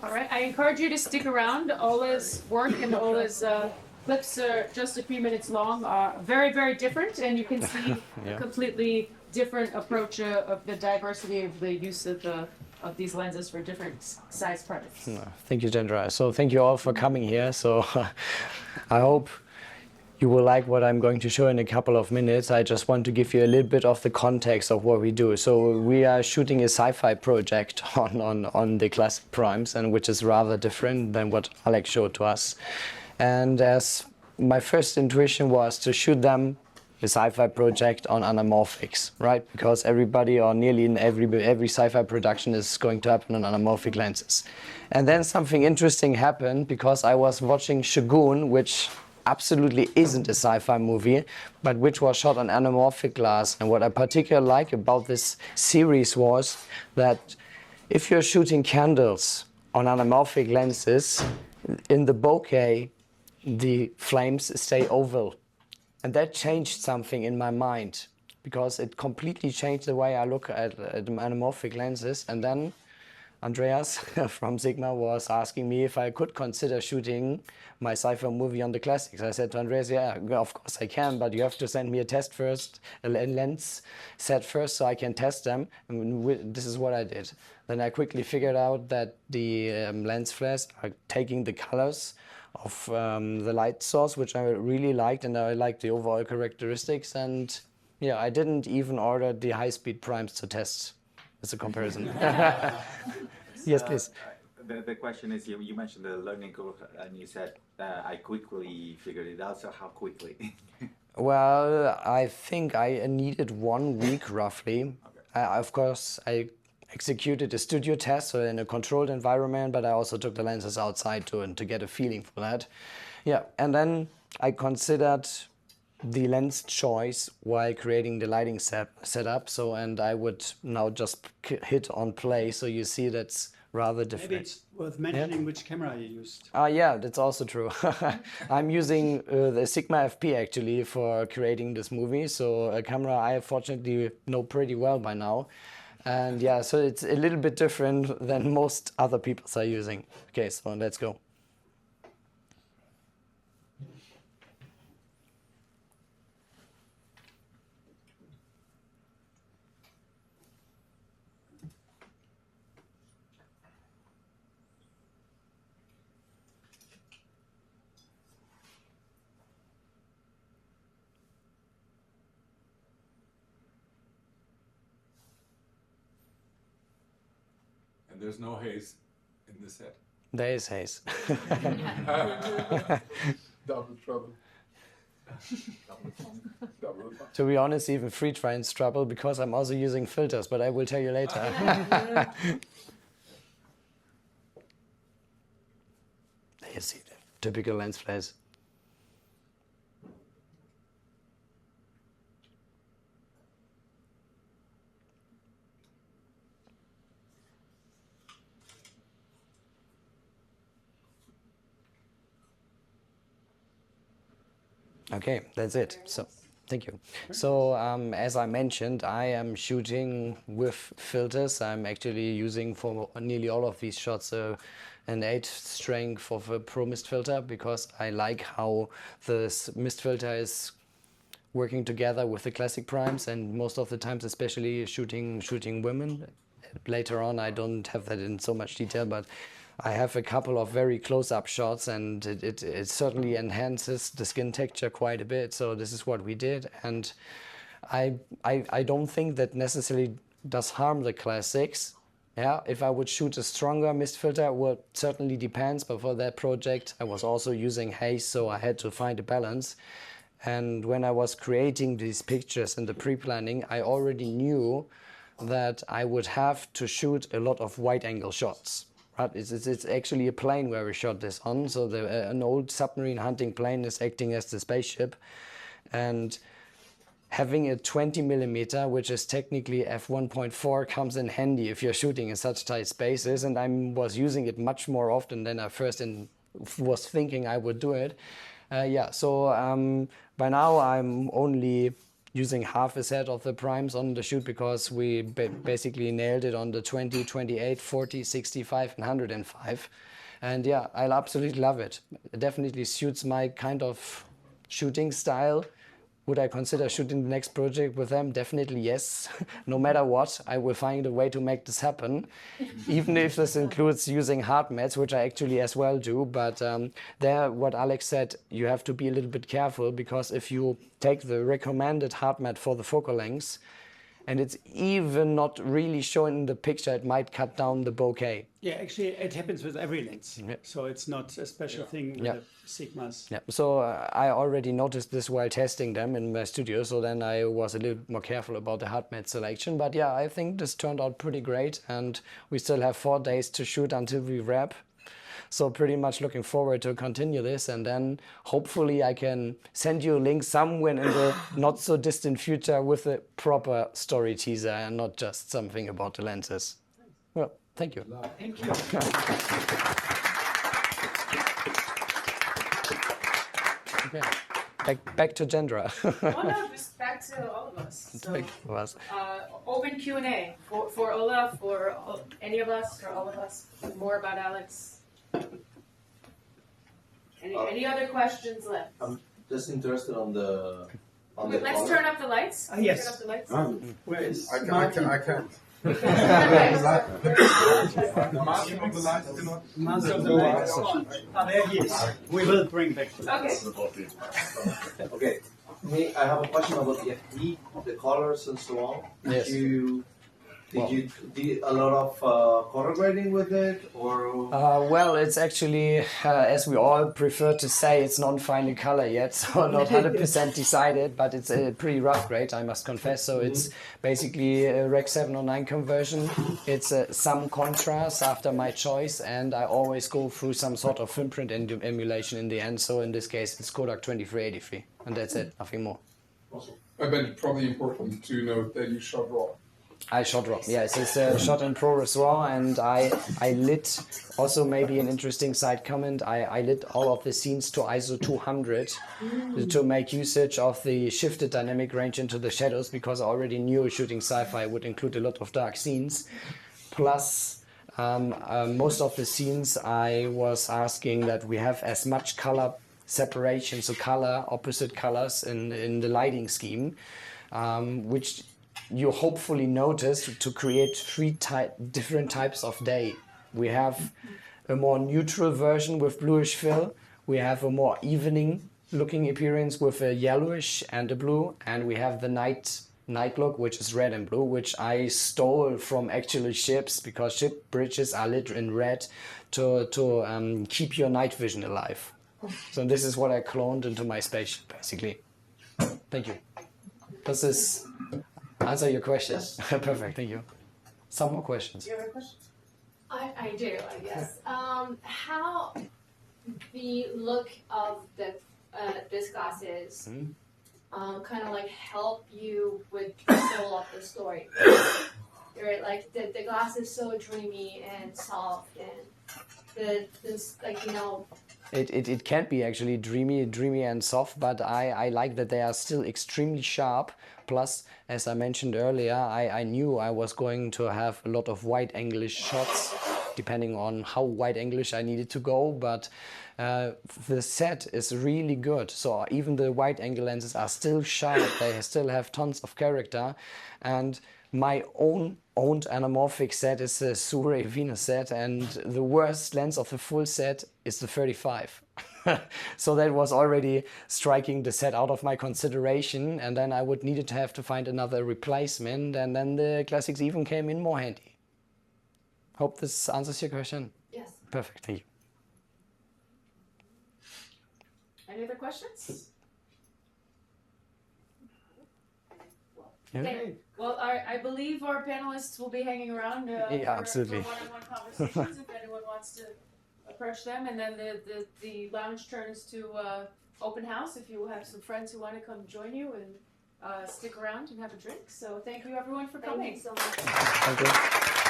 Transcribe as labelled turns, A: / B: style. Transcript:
A: All right, I encourage you to stick around. Ola's work and Ola's clips are just a few minutes long, very, very different, and you can see a completely different approach of the diversity of the use of these lenses for different size products.
B: Thank you, Jendra. So thank you all for coming here. So I hope you will like what I'm going to show in a couple of minutes. I just want to give you a little bit of the context of what we do. So we are shooting a sci-fi project on the classic primes, and which is rather different than what Alex showed to us. And as my first intuition was to shoot them a sci-fi project on anamorphics, right? Because everybody, or nearly in every sci-fi production, is going to happen on anamorphic lenses. And then something interesting happened, because I was watching Shogun, which absolutely isn't a sci-fi movie, but which was shot on anamorphic glass. And what I particularly like about this series was that if you're shooting candles on anamorphic lenses, in the bokeh, the flames stay oval. And that changed something in my mind, because it completely changed the way I look at anamorphic lenses. And then Andreas from Sigma was asking me if I could consider shooting my sci-fi movie on the classics. I said to Andreas, yeah, of course I can, but you have to send me a test first, a lens set first, so I can test them. And this is what I did. Then I quickly figured out that the lens flares are taking the colors of the light source, which I really liked, and I liked the overall characteristics. And yeah, I didn't even order the high-speed primes to test as a comparison. Yes, please.
C: The question is, you mentioned the learning curve, and you said I quickly figured it out. So how quickly?
B: Well, I think I needed 1 week roughly. Okay. Of course, I executed a studio test, so in a controlled environment, but I also took the lenses outside to get a feeling for that. Yeah, and then I considered the lens choice while creating the lighting setup. So, and I would now just hit on play, so you see that's rather different.
D: Maybe it's worth mentioning which camera you used.
B: Yeah, that's also true. I'm using the SIGMA FP actually for creating this movie. So a camera I fortunately know pretty well by now. And yeah, so it's a little bit different than most other people are using. Okay, so let's go.
E: There's no haze in the set.
B: There is haze.
E: Double trouble. Double fun.
B: To be honest, even free train's trouble, because I'm also using filters, but I will tell you later. There you see the typical lens flares. Okay, that's it. So, thank you. So, as I mentioned, I am shooting with filters. I'm actually using for nearly all of these shots an 8 strength of a Pro Mist filter, because I like how the mist filter is working together with the classic primes, and most of the times, especially shooting women. Later on, I don't have that in so much detail, but I have a couple of very close-up shots, and it certainly enhances the skin texture quite a bit. So this is what we did, and I don't think that necessarily does harm the classics. Yeah, if I would shoot a stronger mist filter, well, certainly depends. But for that project, I was also using haze, so I had to find a balance. And when I was creating these pictures in the pre-planning, I already knew that I would have to shoot a lot of wide-angle shots. Right? It's actually a plane where we shot this on. So an old submarine hunting plane is acting as the spaceship. And having a 20 millimeter, which is technically f1.4, comes in handy if you're shooting in such tight spaces. And I was using it much more often than I first was thinking I would do it. Yeah, so by now I'm only using half a set of the primes on the shoot because we basically nailed it on the 20, 28, 40, 65 and 105. And yeah, I absolutely love it. It definitely suits my kind of shooting style. Would I consider shooting the next project with them? Definitely yes. No matter what, I will find a way to make this happen. Even if this includes using hard mats, which I actually as well do. But there, what Alex said, you have to be a little bit careful, because if you take the recommended hard mat for the focal lengths, and it's even not really shown in the picture, it might cut down the bokeh.
D: Yeah, actually, it happens with every lens.
B: Yeah.
D: So it's not a special thing with
B: Yeah.
D: the Sigmas.
B: Yeah, so I already noticed this while testing them in my studio, so then I was a little more careful about the hard mat selection. But yeah, I think this turned out pretty great, and we still have 4 days to shoot until we wrap. So pretty much looking forward to continue this, and then hopefully I can send you a link somewhere in the not so distant future with a proper story teaser and not just something about the lenses. Well, thank you.
D: Thank you.
B: Okay. Back to Gendra.
A: Oh no, just back to all of us. So,
B: Back to us.
A: open Q&A for Ola, for any of us, for all of us. More about Alex. Any other questions left?
F: I'm just interested on the
A: Let's
F: color.
A: turn up the lights.
D: Yes.
A: Turn up the lights.
D: Where is
E: I
D: Martin?
E: can't.
A: Okay.
E: The master of the lights cannot.
D: Master of the lights. There he is. We will bring back the lights.
A: Okay.
F: Okay. Me, I have a question about the FP, the colors and so on.
B: Yes.
F: Did you do a lot of color grading with it, or?
B: Well, it's actually, as we all prefer to say, it's non-final color yet, so not 100% decided, but it's a pretty rough grade, I must confess. So it's basically a Rec 709 conversion. It's some contrast after my choice, and I always go through some sort of film print emulation in the end. So in this case, it's Kodak 2383, and that's it, nothing more.
E: I bet it's probably important to note that you shot raw.
B: I shot raw. Yes, it's shot in ProRes RAW, and I lit, also maybe an interesting side comment, I lit all of the scenes to ISO 200 to make usage of the shifted dynamic range into the shadows, because I already knew shooting sci-fi would include a lot of dark scenes. Plus, most of the scenes I was asking that we have as much color separation, so color, opposite colors in the lighting scheme, which you hopefully noticed, to create 3 different types of day. We have a more neutral version with bluish fill, we have a more evening looking appearance with a yellowish and a blue, and we have the night look, which is red and blue, which I stole from actually ships, because ship bridges are lit in red to keep your night vision alive. So this is what I cloned into my spaceship, basically. Thank you. Does this answer your question? Perfect, thank you. Some more questions?
A: Do you have a question?
G: I do, I guess. How the look of this glasses kind of like help you with the soul of the story? Right, like the glass is so dreamy and soft, and this like, you know.
B: It can be actually dreamy and soft, but I like that they are still extremely sharp. Plus, as I mentioned earlier, I knew I was going to have a lot of wide angle-ish shots, depending on how wide angle-ish I needed to go, but the set is really good. So even the wide angle lenses are still sharp, they still have tons of character, and my owned anamorphic set is the Surrey Venus set, and the worst lens of the full set is the 35. So that was already striking the set out of my consideration, and then I would needed to have to find another replacement, and then the Classics even came in more handy. Hope this answers your question.
G: Yes.
B: Perfect, thank you.
A: Any other questions?
B: Yeah.
A: Okay. Well, I believe our panelists will be hanging around
B: absolutely.
A: for one-on-one conversations if anyone wants to approach them, and then the lounge turns to open house if you have some friends who want to come join you and stick around and have a drink. So thank you everyone for coming.
G: Thank you so much.
B: Thank you.